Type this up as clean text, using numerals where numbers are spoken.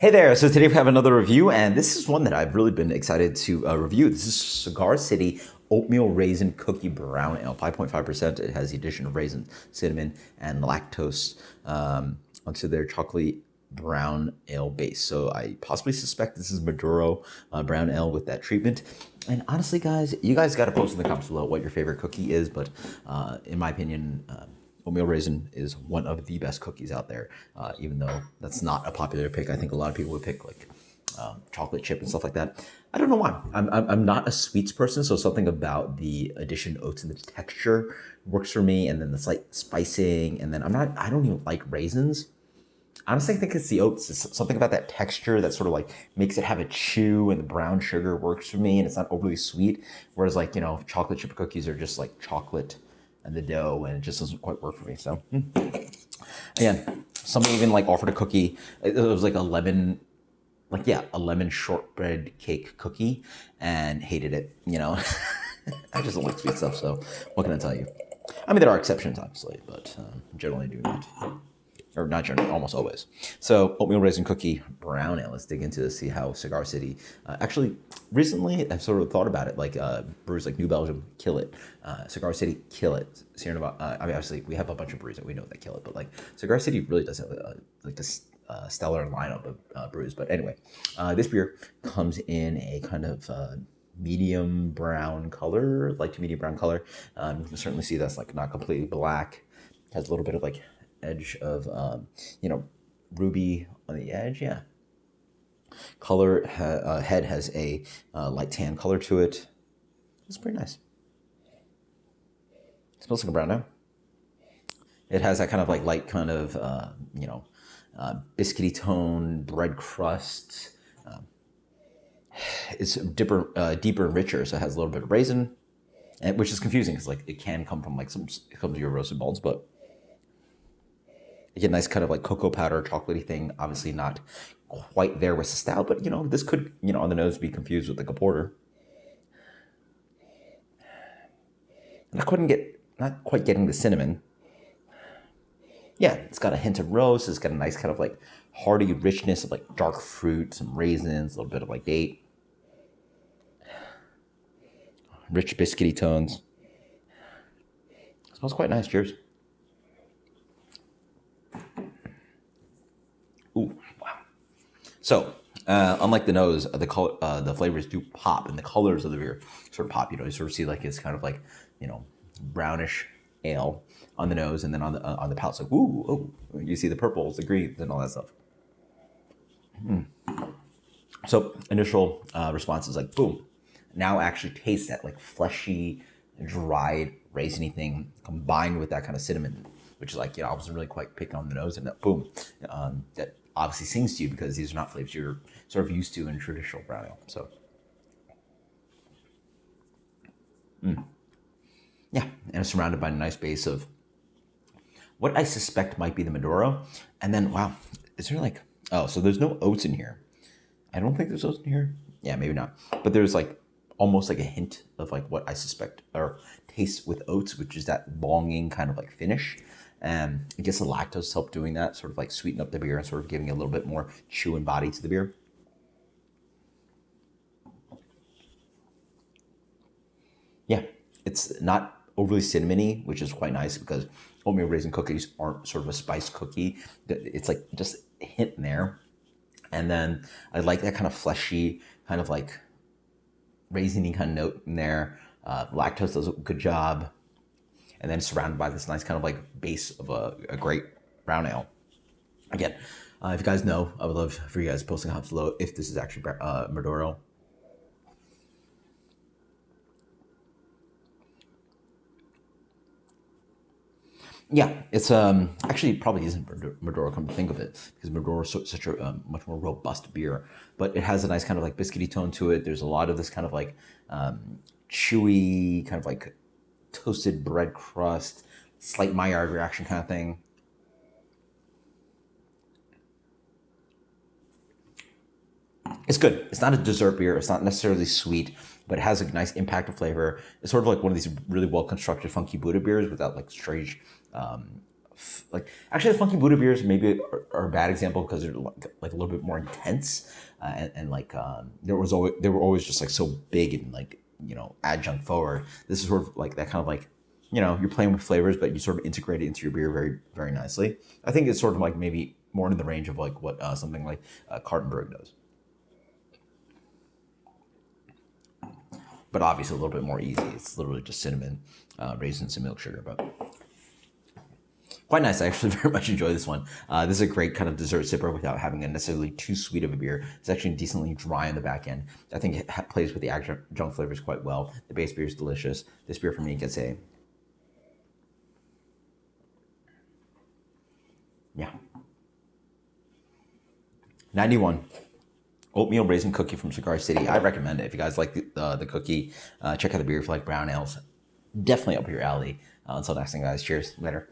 Hey there, so today we have another review, and this is one that I've really been excited to review. This is Cigar City Oatmeal Raisin Cookie Brown Ale, 5.5%. It has the addition of raisin, cinnamon, and lactose onto their chocolate brown ale base. So I possibly suspect this is Maduro brown ale with that treatment. And honestly, guys, you guys got to post in the comments below what your favorite cookie is, but in my opinion, Oatmeal Raisin is one of the best cookies out there, even though that's not a popular pick. I think a lot of people would pick like chocolate chip and stuff like that. I don't know why. I'm not a sweets person, so something about the addition of oats and the texture works for me, and then the slight spicing, and then I don't even like raisins. Honestly, I think it's the oats. It's something about that texture that sort of like makes it have a chew, and the brown sugar works for me, and it's not overly sweet. Whereas like, chocolate chip cookies are just like chocolate and the dough, and it just doesn't quite work for me. So again, somebody even like offered a cookie. It was like a lemon shortbread cake cookie, and hated it. I just don't like sweet stuff. So what can I tell you? I mean, there are exceptions, obviously, but generally do not. Or not generally, almost always. So oatmeal raisin cookie brown ale. Let's dig into this, see how Cigar City. Actually, recently I've sort of thought about it. Like breweries like New Belgium kill it, Cigar City kill it. Sierra Nevada. I mean, obviously we have a bunch of breweries that we know that kill it, but like Cigar City really does have a stellar lineup of brews. But anyway, this beer comes in a kind of medium brown color, light to medium brown color. You can certainly see that's like not completely black. Has a little bit of like edge of ruby on the edge. Yeah, color head has a light tan color to it. It's pretty nice. It smells like a brown ale. It has that kind of like light kind of biscuity tone, bread crust. It's deeper and richer, so it has a little bit of raisin, which is confusing because like it can come from like it comes to your roasted malts, but you get a nice kind of like cocoa powder, chocolatey thing. Obviously not quite there with the stout, but this could, on the nose be confused with like a porter. And not quite getting the cinnamon. Yeah, it's got a hint of roast. It's got a nice kind of like hearty richness of like dark fruit, some raisins, a little bit of like date. Rich biscuity tones. It smells quite nice. Cheers. Ooh, wow. So, unlike the nose, the flavors do pop, and the colors of the beer sort of pop. You sort of see like it's kind of like, brownish ale on the nose, and then on the palate, it's like ooh, you see the purples, the greens, and all that stuff. So initial response is like boom. Now actually taste that like fleshy, dried, raisiny thing combined with that kind of cinnamon, which is like, I wasn't really quite picking on the nose, and that boom, that obviously sings to you because these are not flavors you're sort of used to in traditional brown ale. So, yeah, and it's surrounded by a nice base of what I suspect might be the Maduro. And then, wow, is there like, so there's no oats in here. I don't think there's oats in here. Yeah, maybe not. But there's like almost like a hint of like what I suspect or taste with oats, which is that longing kind of like finish. And I guess the lactose helped doing that, sort of like sweeten up the beer and sort of giving a little bit more chew and body to the beer. Yeah, it's not overly cinnamony, which is quite nice because oatmeal raisin cookies aren't sort of a spice cookie. It's like just a hint in there. And then I like that kind of fleshy, kind of like raisiny kind of note in there. Lactose does a good job. And then surrounded by this nice kind of like base of a great brown ale. Again, if you guys know, I would love for you guys posting comments below if this is actually Maduro. Yeah, it's actually probably isn't Maduro, come to think of it, because Maduro is such a much more robust beer, but it has a nice kind of like biscuity tone to it. There's a lot of this kind of like chewy, kind of like toasted bread crust, slight Maillard reaction kind of thing. It's good. It's not a dessert beer. It's not necessarily sweet, but it has a nice impact of flavor. It's sort of like one of these really well constructed funky Buddha beers without like strange like actually the Funky Buddha beers maybe are a bad example because they're like a little bit more intense and like they were always just like so big and like adjunct forward. This is sort of like that kind of like you're playing with flavors but you sort of integrate it into your beer very very nicely. I think it's sort of like maybe more in the range of like what something like Kartenberg does, but obviously a little bit more easy. It's literally just cinnamon, raisins, and milk sugar, but quite nice. I actually very much enjoy this one. This is a great kind of dessert sipper without having a necessarily too sweet of a beer. It's actually decently dry on the back end. I think it plays with the adjunct flavors quite well. The base beer is delicious. This beer for me gets a, yeah, 91. Oatmeal raisin cookie from Cigar City. I recommend it. If you guys like the cookie, check out the beer if you like brown ales. Definitely up your alley. Until next time, guys. Cheers. Later.